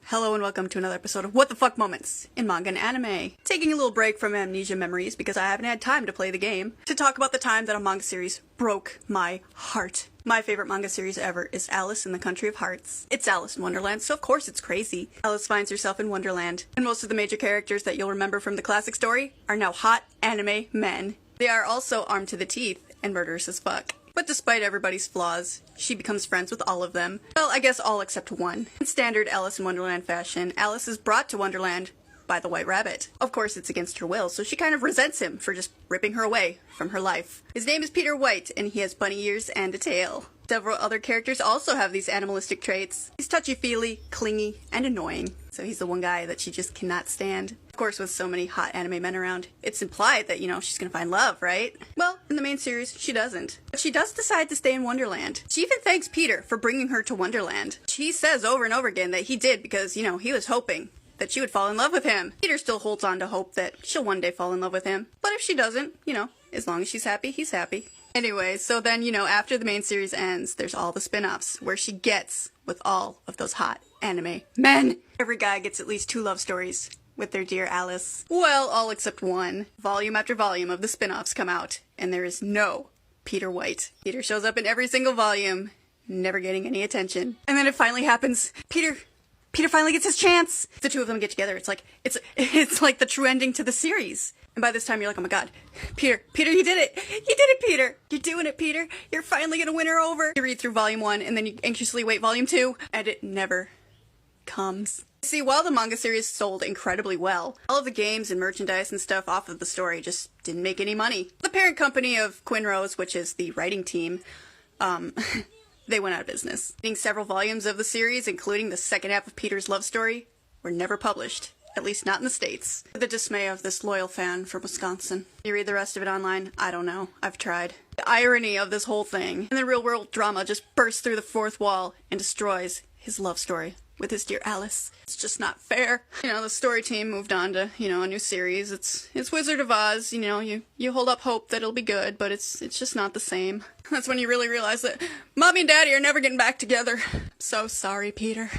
Hello and welcome to another episode of What the Fuck Moments in Manga and Anime. Taking a little break from amnesia memories because I haven't had time to play the game, to talk about the time that a manga series broke my heart. My favorite manga series ever is Alice in the Country of Hearts. It's Alice in Wonderland, so of course it's crazy. Alice finds herself in Wonderland, and most of the major characters that you'll remember from the classic story are now hot anime men. They are also armed to the teeth and murderous as fuck. But despite everybody's flaws, she becomes friends with all of them. Well, I guess all except one. In standard Alice in Wonderland fashion, Alice is brought to Wonderland by the White Rabbit. Of course, it's against her will, so she kind of resents him for just ripping her away from her life. His name is Peter White, and he has bunny ears and a tail. Several other characters also have these animalistic traits. He's touchy-feely, clingy, and annoying. So he's the one guy that she just cannot stand. Of course, with so many hot anime men around, it's implied that, she's gonna find love, right? Well, in the main series, she doesn't. But she does decide to stay in Wonderland. She even thanks Peter for bringing her to Wonderland. She says over and over again that he did because, he was hoping that she would fall in love with him. Peter still holds on to hope that she'll one day fall in love with him. But if she doesn't, as long as she's happy, he's happy. Anyway, so then, after the main series ends, there's all the spin-offs where she gets with all of those hot anime men. Every guy gets at least 2 love stories with their dear Alice. Well, all except one. Volume after volume of the spin-offs come out, and there is no Peter White. Peter shows up in every single volume, never getting any attention. And then it finally happens. Peter finally gets his chance. The two of them get together. It's like the true ending to the series. And by this time, you're like, oh my god, Peter, you did it! You did it, Peter! You're doing it, Peter! You're finally gonna win her over! You read through volume 1, and then you anxiously wait volume 2, and it never comes. See, while the manga series sold incredibly well, all of the games and merchandise and stuff off of the story just didn't make any money. The parent company of Quinrose, which is the writing team, they went out of business. Several volumes of the series, including the second half of Peter's love story, were never published. At least not in the States. The dismay of this loyal fan from Wisconsin. You read the rest of it online? I don't know. I've tried. The irony of this whole thing, and the real-world drama just bursts through the fourth wall and destroys his love story with his dear Alice. It's just not fair. The story team moved on to, a new series. It's Wizard of Oz. You hold up hope that it'll be good, but it's just not the same. That's when you really realize that Mommy and Daddy are never getting back together. So sorry, Peter.